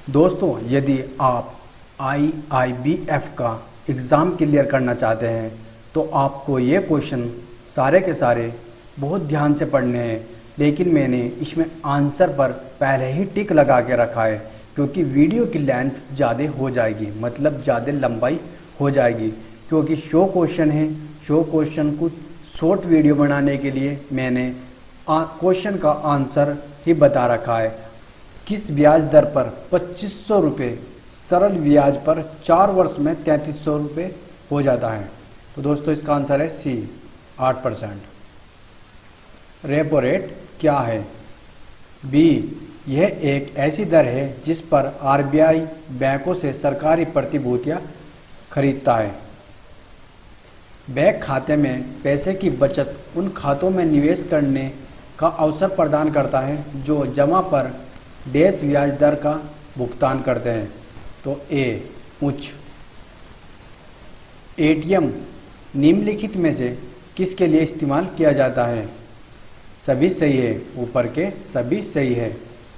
दोस्तों, यदि आप IIBF का एग्ज़ाम क्लियर करना चाहते हैं तो आपको ये क्वेश्चन सारे के सारे बहुत ध्यान से पढ़ने हैं। लेकिन मैंने इसमें आंसर पर पहले ही टिक लगा के रखा है, क्योंकि वीडियो की लेंथ ज़्यादा हो जाएगी, मतलब ज़्यादा लंबाई हो जाएगी। क्योंकि 100 क्वेश्चन है, 100 क्वेश्चन को शॉर्ट वीडियो बनाने के लिए मैंने क्वेश्चन का आंसर ही बता रखा है। किस ब्याज दर पर 2500 रुपये, सरल ब्याज पर 4 वर्ष में 3300 रुपये हो जाता है। तो दोस्तों इसका आंसर है सी, 8%। रेपो रेट क्या है? बी, यह एक ऐसी दर है जिस पर RBI बैंकों से सरकारी प्रतिभूतियां खरीदता है। बैंक खाते में पैसे की बचत उन खातों में निवेश करने का अवसर प्रदान करता है जो जमा पर डैश ब्याज दर का भुगतान करते हैं। तो ए, उच्च। ATM निम्नलिखित में से किसके लिए इस्तेमाल किया जाता है? सभी सही है, ऊपर के सभी सही है।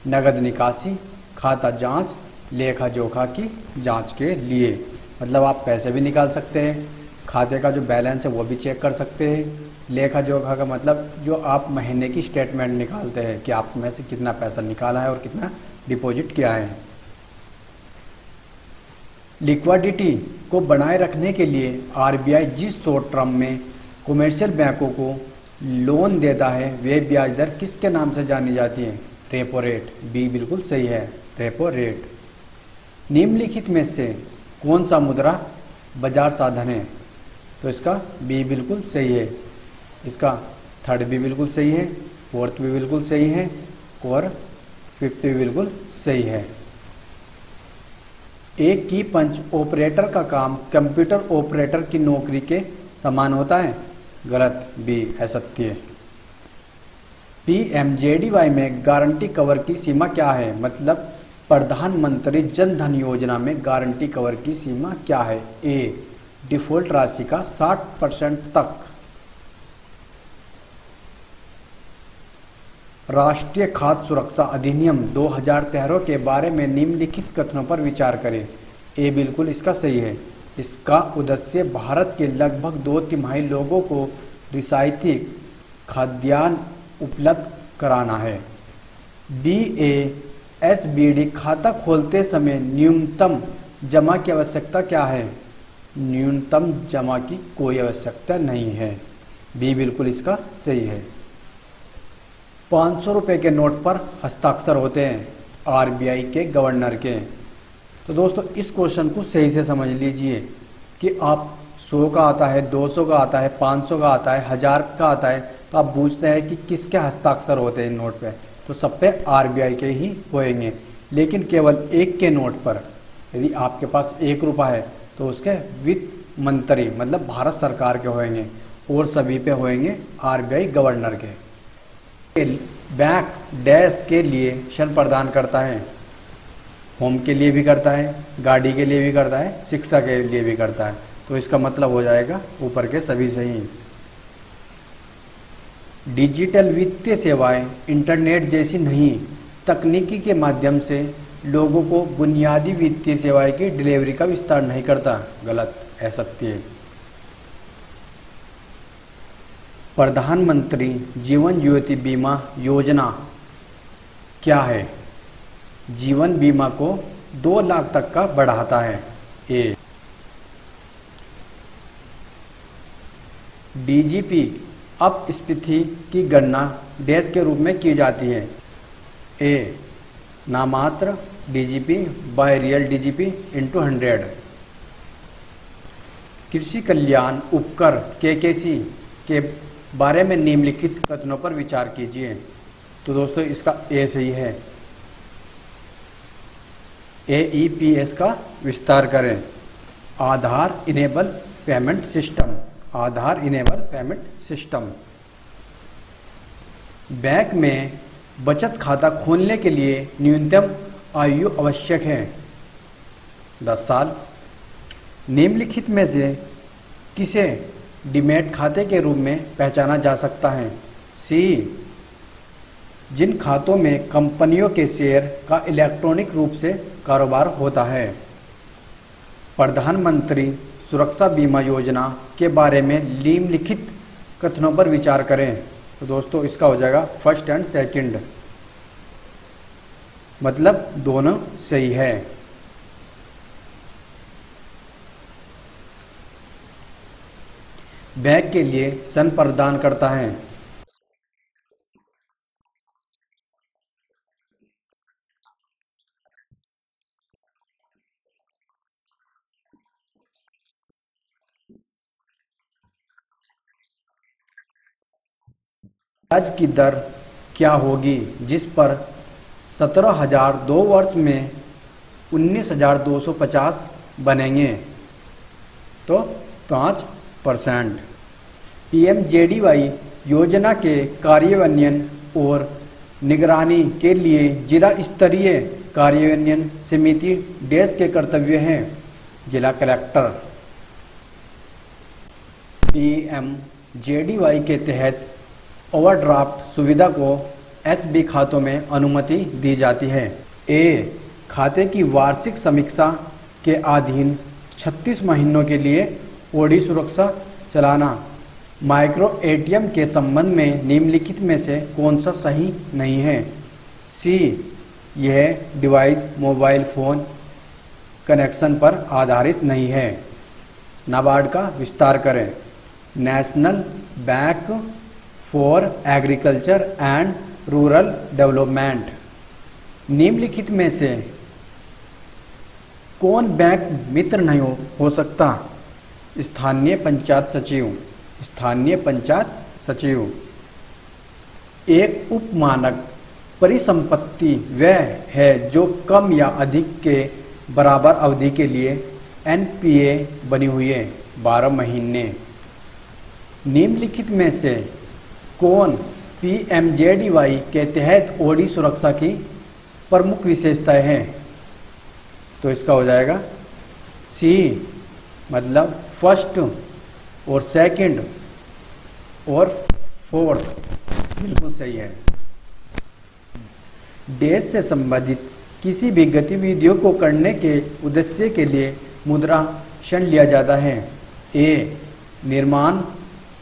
नगद निकासी, खाता जांच, लेखा जोखा की जांच के लिए, मतलब आप पैसे भी निकाल सकते हैं, खाते का जो बैलेंस है वो भी चेक कर सकते हैं। लेखा जोखा का मतलब जो आप महीने की स्टेटमेंट निकालते हैं कि आप में से कितना पैसा निकाला है और कितना डिपॉजिट किया है। लिक्विडिटी को बनाए रखने के लिए RBI जिस शॉर्ट टर्म में कमर्शियल बैंकों को लोन देता है वे ब्याज दर किसके नाम से जानी जाती है? Repo rate. बी बिल्कुल सही है, रेपो रेट। निम्नलिखित में से कौन सा मुद्रा बाजार साधन है? तो इसका बी बिल्कुल सही है। इसका थर्ड भी बिल्कुल सही है, फोर्थ भी बिल्कुल सही है और फिफ्थ भी बिल्कुल सही है। एक की पंच ऑपरेटर का काम कंप्यूटर ऑपरेटर की नौकरी के समान होता है? गलत, बी असत्य। PMJDY में गारंटी कवर की सीमा क्या है? मतलब प्रधानमंत्री जन धन योजना में गारंटी कवर की सीमा क्या है? ए, डिफॉल्ट राशि का 60% तक। राष्ट्रीय खाद्य सुरक्षा अधिनियम 2013 के बारे में निम्नलिखित कथनों पर विचार करें। ए बिल्कुल इसका सही है। इसका उद्देश्य भारत के लगभग 2/3 लोगों को रियायती खाद्यान्न उपलब्ध कराना है। BASBD खाता खोलते समय न्यूनतम जमा की आवश्यकता क्या है? न्यूनतम जमा की कोई आवश्यकता नहीं है। बी बिल्कुल इसका सही है। 500 रुपये के नोट पर हस्ताक्षर होते हैं RBI के गवर्नर के। तो दोस्तों इस क्वेश्चन को सही से समझ लीजिए कि आप 100 का आता है, 200 का आता है, 500 का आता है, 1000 का आता है, तो आप पूछते हैं कि किसके हस्ताक्षर होते हैं नोट पे? तो सब पे RBI के ही होएंगे। लेकिन केवल एक के नोट पर यदि आपके पास 1 रुपया है तो उसके वित्त मंत्री मतलब भारत सरकार के होएंगे और सभी पे होएंगे RBI गवर्नर के। बैंक डैश के लिए ऋण प्रदान करता है? होम के लिए भी करता है, गाड़ी के लिए भी करता है, शिक्षा के लिए भी करता है। तो इसका मतलब हो जाएगा ऊपर के सभी सही। डिजिटल वित्तीय सेवाएं इंटरनेट जैसी नहीं तकनीकी के माध्यम से लोगों को बुनियादी वित्तीय सेवाएं की डिलीवरी का विस्तार नहीं करता। गलत, असत्य। प्रधानमंत्री जीवन ज्योति बीमा योजना क्या है? जीवन बीमा को 2 लाख तक का बढ़ाता है। ए, DGP अपस्फीति की गणना डैश के रूप में की जाती है? ए, नामात्र DGP by real DGP into 100। कृषि कल्याण उपकर KKC के बारे में निम्नलिखित कथनों पर विचार कीजिए। तो दोस्तों इसका ए सही है। AEPS का विस्तार करें। आधार इनेबल पेमेंट सिस्टम, आधार इनेबल पेमेंट सिस्टम। बैंक में बचत खाता खोलने के लिए न्यूनतम आयु आवश्यक है? 10 साल। निम्नलिखित में से किसे डीमैट खाते के रूप में पहचाना जा सकता है? सी, जिन खातों में कंपनियों के शेयर का इलेक्ट्रॉनिक रूप से कारोबार होता है। प्रधानमंत्री सुरक्षा बीमा योजना के बारे में निम्नलिखित कथनों पर विचार करें। तो दोस्तों इसका हो जाएगा फर्स्ट एंड सेकंड, मतलब दोनों सही है। बैंक के लिए ऋण प्रदान करता है। ब्याज की दर क्या होगी जिस पर 17,000 2 वर्ष में 19,250 बनेंगे? तो 5%। PMJDY योजना के कार्यान्वयन और निगरानी के लिए जिला स्तरीय कार्यान्वयन समिति देश के कर्तव्य हैं। जिला कलेक्टर। PMJDY के तहत ओवरड्राफ्ट सुविधा को SB खातों में अनुमति दी जाती है। A खाते की वार्षिक समीक्षा के अधीन 36 महीनों के लिए ओडी सुरक्षा चलाना। माइक्रो ATM के संबंध में निम्नलिखित में से कौन सा सही नहीं है? C यह डिवाइस मोबाइल फ़ोन कनेक्शन पर आधारित नहीं है। नाबार्ड का विस्तार करें। National bank for agriculture and rural development. निम्नलिखित में से कौन बैंक मित्र नहीं हो सकता? स्थानीय पंचायत सचिव। स्थानीय पंचायत सचिव। एक उपमानक परिसंपत्ति वह है जो कम या अधिक के बराबर अवधि के लिए NPA बनी हुई है। 12 महीने। निम्नलिखित में से कौन PMJDY के तहत ओडी सुरक्षा की प्रमुख विशेषताएं हैं? तो इसका हो जाएगा C, मतलब फर्स्ट और सेकंड और फोर्थ। बिल्कुल सही है। देश से संबंधित किसी भी गतिविधियों को करने के उद्देश्य के लिए मुद्रा ऋण लिया जाता है। A निर्माण,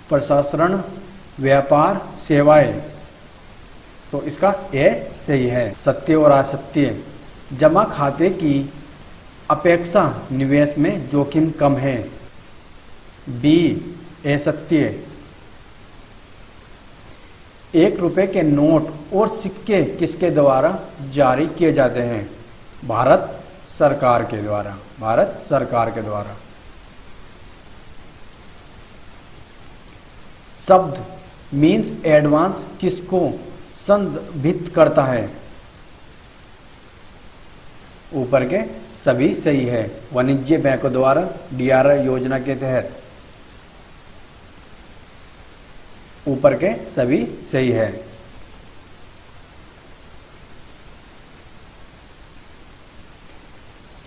प्रशासन, व्यापार, सेवाएं। तो इसका A सही है। सत्य और असत्य। जमा खाते की अपेक्षा निवेश में जोखिम कम है। B असत्य। 1 रुपए के नोट और सिक्के किसके द्वारा जारी किए जाते हैं? भारत सरकार के द्वारा। भारत सरकार के द्वारा। शब्द मीन्स एडवांस किसको संदर्भित करता है? ऊपर के सभी सही है। वाणिज्य बैंकों द्वारा DRI योजना के तहत। ऊपर के सभी सही है।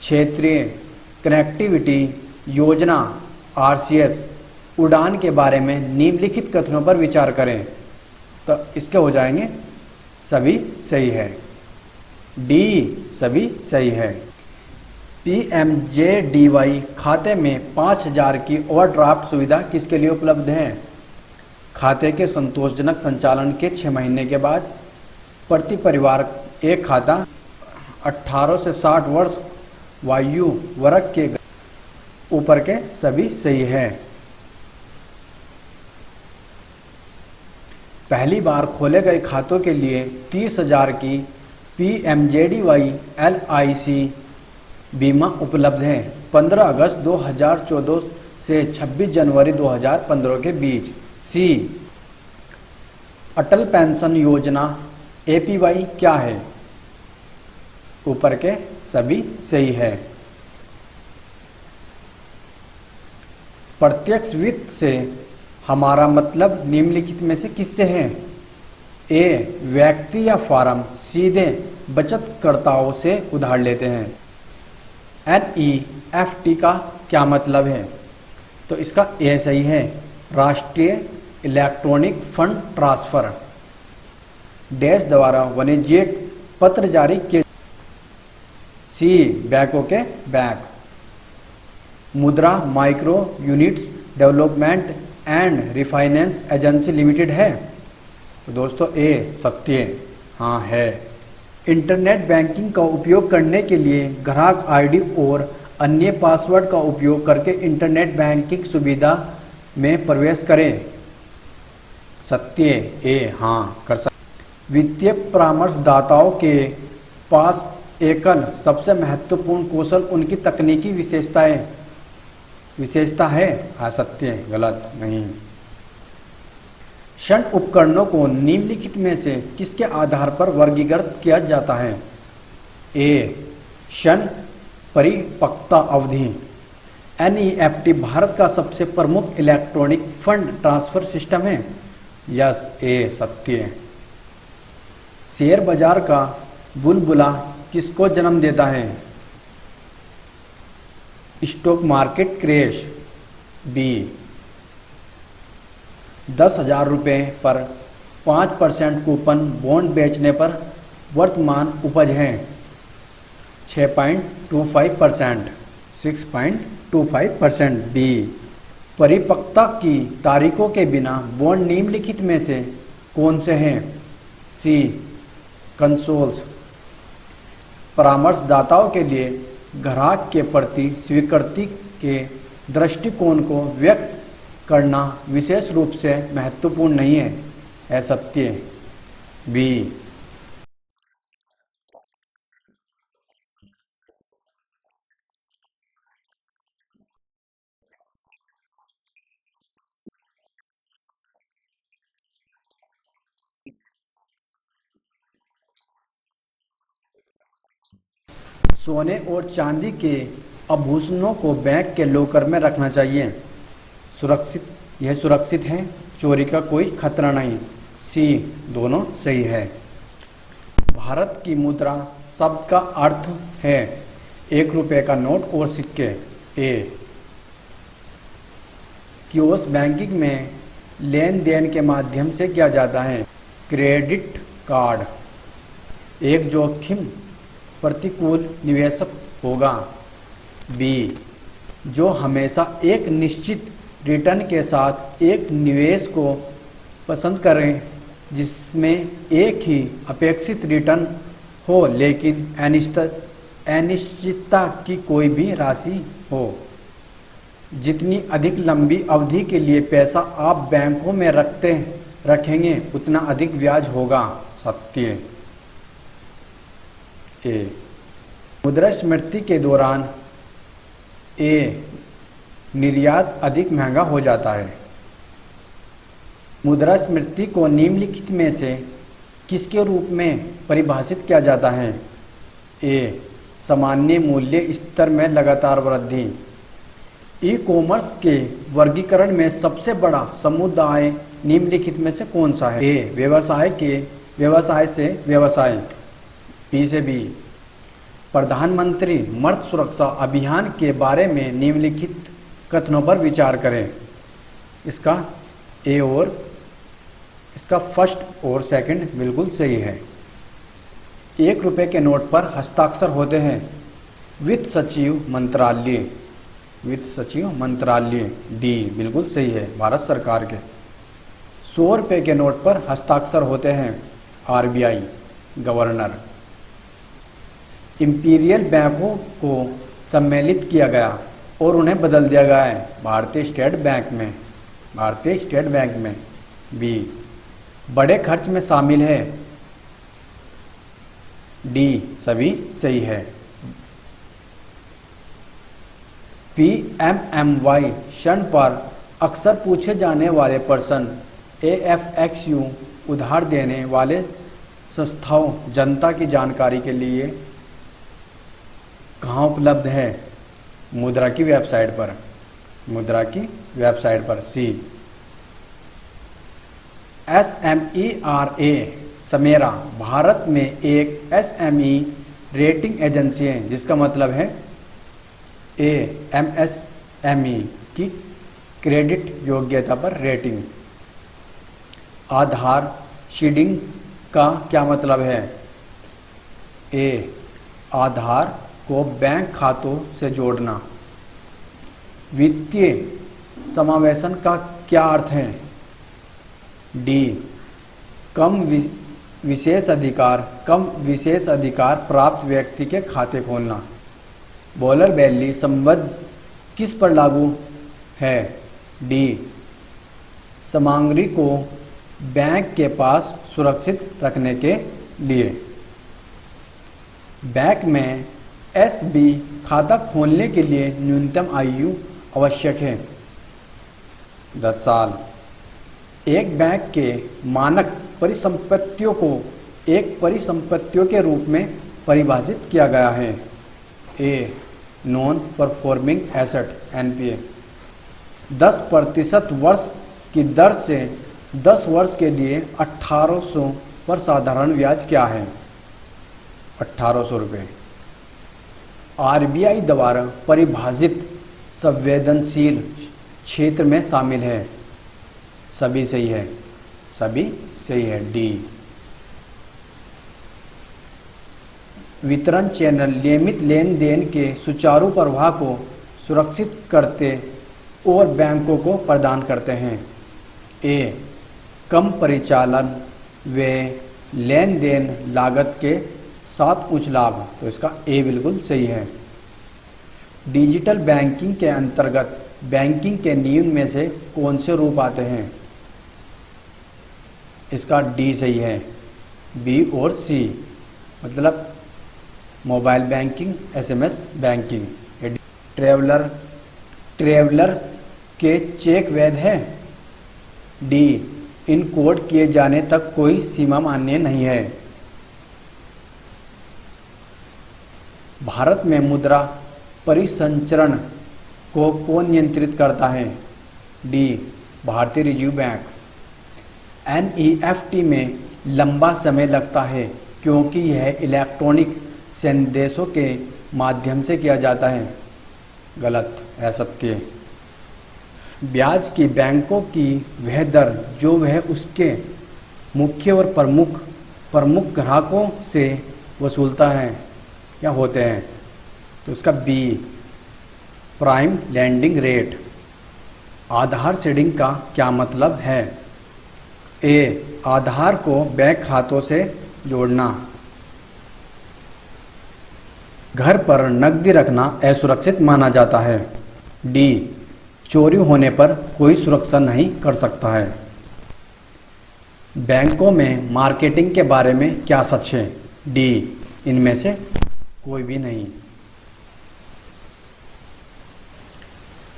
क्षेत्रीय कनेक्टिविटी योजना RCS उड़ान के बारे में निम्नलिखित कथनों पर विचार करें। तो इसके हो जाएंगे सभी सही है। D सभी सही है। PMJDY खाते में 5,000 की ओवरड्राफ्ट सुविधा किसके लिए उपलब्ध है? खाते के संतोषजनक संचालन के 6 महीने के बाद प्रति परिवार एक खाता 18 से 60 वर्ष वायु वर्ग के। ऊपर के सभी सही है। पहली बार खोले गए खातों के लिए 30,000 की PMJDY LIC बीमा उपलब्ध है। 15 अगस्त 2014 से 26 जनवरी 2015 के बीच। C अटल पेंशन योजना APY क्या है? ऊपर के सभी सही है। प्रत्यक्ष वित्त से हमारा मतलब निम्नलिखित में से किससे है? A व्यक्ति या फर्म सीधे बचतकर्ताओं से उधार लेते हैं। NEFT का क्या मतलब है? तो इसका A सही है। राष्ट्रीय इलेक्ट्रॉनिक फंड ट्रांसफर। डैश द्वारा वाणिज्यिक पत्र जारी किए। सी बैंकों के बैंक। मुद्रा micro units development and refinance agency limited है। तो दोस्तों ए सत्य हाँ है। इंटरनेट बैंकिंग का उपयोग करने के लिए ग्राहक आईडी और अन्य पासवर्ड का उपयोग करके इंटरनेट बैंकिंग सुविधा में प्रवेश करें। सत्य ए हाँ कर सकते। वित्तीय परामर्शदाताओं के पास एकल सबसे महत्वपूर्ण कौशल उनकी तकनीकी विशेषता है। हाँ सत्य गलत नहीं। षण उपकरणों को निम्नलिखित में से किसके आधार पर वर्गीकृत किया जाता है। ए षण परिपक्वता अवधि। एनईएफटी भारत का सबसे प्रमुख इलेक्ट्रॉनिक फंड ट्रांसफर सिस्टम है। यस ए सत्य। शेयर बाजार का बुलबुला किसको जन्म देता है। Stock market crash. बी 10,000 रुपये पर 5% कूपन बॉन्ड बेचने पर वर्तमान उपज है 6.25%। 6.25%। बी परिपक्वता की तारीखों के बिना बॉन्ड निम्नलिखित में से कौन से हैं। सी कंसोल्स। परामर्शदाताओं के लिए ग्राहक के प्रति स्वीकृति के दृष्टिकोण को व्यक्त करना विशेष रूप से महत्वपूर्ण नहीं है। असत्य। बी सोने और चांदी के आभूषणों को बैंक के लॉकर में रखना चाहिए। यह सुरक्षित है, चोरी का कोई खतरा नहीं। सी दोनों सही है। भारत की मुद्रा शब्द का अर्थ है 1 रुपये का नोट और सिक्के। ए कियोस्क बैंकिंग में लेन देन के माध्यम से किया जाता है। क्रेडिट कार्ड एक जोखिम प्रतिकूल निवेशक होगा। बी जो हमेशा एक निश्चित रिटर्न के साथ एक निवेश को पसंद करें जिसमें एक ही अपेक्षित रिटर्न हो लेकिन अनिश्चितता की कोई भी राशि हो। जितनी अधिक लंबी अवधि के लिए पैसा आप बैंकों में रखेंगे उतना अधिक ब्याज होगा। सत्य। ए मुद्रास्फीति के दौरान ए निर्यात अधिक महंगा हो जाता है। मुद्रास्फीति को निम्नलिखित में से किसके रूप में परिभाषित किया जाता है। ए सामान्य मूल्य स्तर में लगातार वृद्धि। ई कॉमर्स के वर्गीकरण में सबसे बड़ा समुदाय निम्नलिखित में से कौन सा है। ए व्यवसाय से व्यवसाय। बी से बी प्रधानमंत्री मृत सुरक्षा अभियान के बारे में निम्नलिखित कथनों पर विचार करें। इसका ए और इसका फर्स्ट और सेकंड बिल्कुल सही है। 1 रुपये के नोट पर हस्ताक्षर होते हैं। वित्त सचिव मंत्रालय। डी बिल्कुल सही है, भारत सरकार के। 100 रुपये के नोट पर हस्ताक्षर होते हैं। RBI governor. इंपीरियल बैंकों को सम्मिलित किया गया और उन्हें बदल दिया गया है भारतीय स्टेट बैंक में। बी बड़े खर्च में शामिल है। डी सभी सही है। PMMY षण पर अक्सर पूछे जाने वाले प्रश्न AFXU उधार देने वाले संस्थाओं जनता की जानकारी के लिए कहाँ उपलब्ध है। मुद्रा की वेबसाइट पर। सी SMERA समेरा भारत में एक SME रेटिंग एजेंसी है जिसका मतलब है ए MSME की क्रेडिट योग्यता पर रेटिंग। आधार सीडिंग का क्या मतलब है? ए, आधार को बैंक खातों से जोड़ना। वित्तीय समावेशन का क्या अर्थ है? डी, कम विशेष अधिकार प्राप्त व्यक्ति के खाते खोलना। बॉलर बैली संबंध किस पर लागू है? डी, सामग्री को बैंक के पास सुरक्षित रखने के लिए। बैंक में एसबी खाता खोलने के लिए न्यूनतम आयु आवश्यक है 10 साल। एक बैंक के मानक परिसंपत्तियों को एक परिसंपत्तियों के रूप में परिभाषित किया गया है। ए, नॉन परफॉर्मिंग एसेट एनपीए। 10% वर्ष की दर से 10 वर्ष के लिए 1800 पर साधारण ब्याज क्या है? 1800 रुपये। आरबीआई द्वारा परिभाषित संवेदनशील क्षेत्र में शामिल है। सभी सही है, सभी सही है। डी, वितरण चैनल नियमित लेन देन के सुचारू प्रवाह को सुरक्षित करते और बैंकों को प्रदान करते हैं। ए, कम परिचालन व्यय लेन देन लागत के साथ उच्च लाभ। तो इसका ए बिल्कुल सही है। डिजिटल बैंकिंग के अंतर्गत बैंकिंग के नियम में से कौन से रूप आते हैं? इसका डी सही है। बी और सी मतलब mobile banking, SMS banking. Traveller के चेक वैध है? डी, इनकोड किए जाने तक कोई सीमा मान्य नहीं है। भारत में मुद्रा परिसंचरण को कौन नियंत्रित करता है? डी, भारतीय रिजर्व बैंक। एनईएफटी में लंबा समय लगता है क्योंकि यह इलेक्ट्रॉनिक संदेशों के माध्यम से किया जाता है। गलत है, सत्य। ब्याज की बैंकों की वह दर जो वह उसके मुख्य और प्रमुख ग्राहकों से वसूलता है या होते हैं। तो उसका बी, प्राइम लैंडिंग रेट। आधार सीडिंग का क्या मतलब है? ए, आधार को बैंक खातों से जोड़ना। घर पर नकदी रखना असुरक्षित माना जाता है। डी, चोरी होने पर कोई सुरक्षा नहीं कर सकता है। बैंकों में मार्केटिंग के बारे में क्या सच है? डी, इनमें से कोई भी नहीं।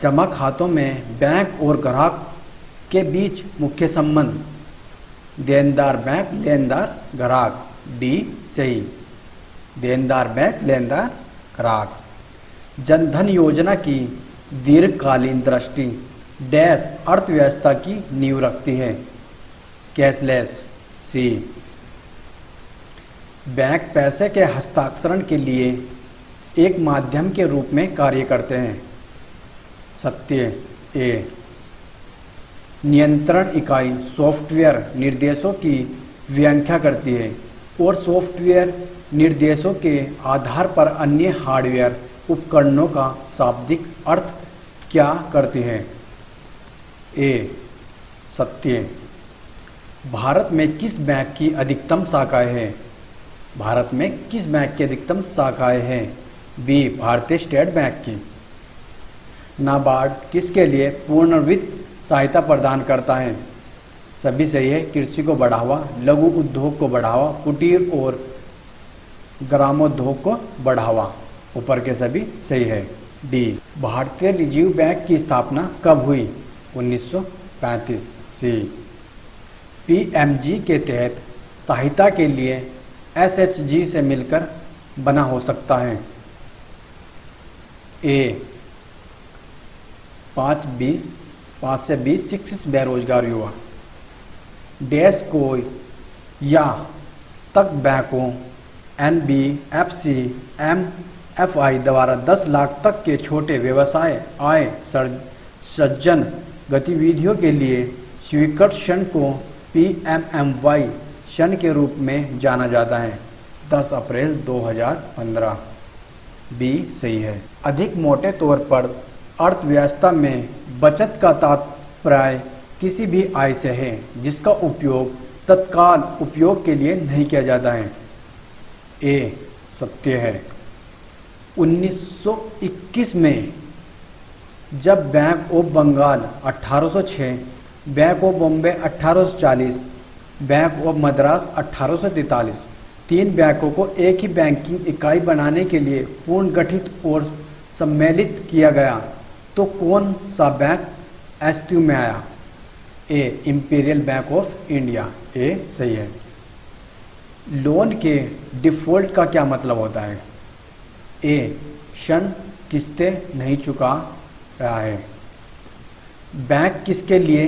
जमा खातों में बैंक और ग्राहक के बीच मुख्य संबंध। देनदार बैंक, लेनदार ग्राहक। डी सही। देनदार बैंक, लेनदार ग्राहक। जनधन योजना की दीर्घकालीन दृष्टि डैश अर्थव्यवस्था की नींव रखती है। कैशलेस। सी। बैंक पैसे के हस्तांतरण के लिए एक माध्यम के रूप में कार्य करते हैं। सत्य। ए। नियंत्रण इकाई सॉफ्टवेयर निर्देशों की व्याख्या करती है और सॉफ्टवेयर निर्देशों के आधार पर अन्य हार्डवेयर उपकरणों का शाब्दिक अर्थ क्या करती है? ए। सत्य। भारत में किस बैंक की अधिकतम शाखाएं हैं? भारत में किस बैंक की अधिकतम शाखाएं हैं? बी, भारतीय स्टेट बैंक की। नाबार्ड किसके लिए पूर्ण वित्त सहायता प्रदान करता है? सभी सही है। कृषि को बढ़ावा, लघु उद्योग को बढ़ावा, कुटीर और ग्रामोद्योग को बढ़ावा। ऊपर के सभी सही है। डी। भारतीय रिजर्व बैंक की स्थापना कब हुई? 1935। सी। पीएमजी के तहत सहायता के लिए एसएचजी से मिलकर बना हो सकता है। ए। 5 से 20 शिक्षित बेरोजगार युवा। डैश को या तक बैंकों एनबीएफसी एमएफआई द्वारा 10 लाख तक के छोटे व्यवसाय आय सृजन गतिविधियों के लिए स्वीकृत ऋण को पीएमएमवाई सन के रूप में जाना जाता है? 10 अप्रैल 2015। बी सही है। अधिक मोटे तौर पर अर्थव्यवस्था में बचत का तात्पर्य किसी भी आय से है जिसका उपयोग तत्काल उपयोग के लिए नहीं किया जाता है। ए सत्य है। 1921 में जब bank of Bengal 1806, bank of Bombay 1840, bank of Madras 1843 तीन बैंकों को एक ही बैंकिंग इकाई बनाने के लिए पुनर्गठित और सम्मिलित किया गया तो कौन सा बैंक अस्तित्व में आया? ए इंपीरियल बैंक ऑफ इंडिया। ए सही है। लोन के डिफ़ॉल्ट का क्या मतलब होता है? ए ऋण किस्तें नहीं चुका रहा है। बैंक किसके लिए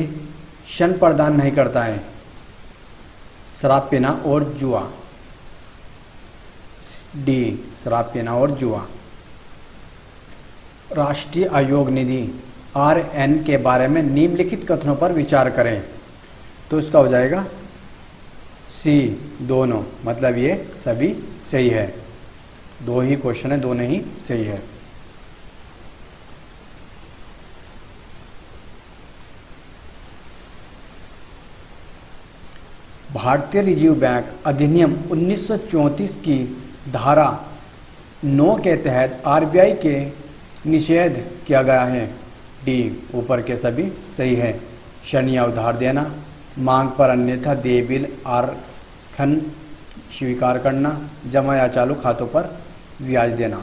ऋण प्रदान नहीं करता है? शराब पीना और जुआ। डी शराब पीना और जुआ। राष्ट्रीय आयोग निधि RN के बारे में निम्नलिखित कथनों पर विचार करें। तो इसका हो जाएगा सी दोनों, मतलब ये सभी सही है। दो ही क्वेश्चन है, दोनों ही सही है। भारतीय रिजर्व बैंक अधिनियम 1934 की धारा 9 के तहत RBI के निषेध किया गया है। डी ऊपर के सभी सही है। ऋण या उधार देना, मांग पर अन्यथा देय बिल आरक्षण स्वीकार करना, जमा या चालू खातों पर ब्याज देना।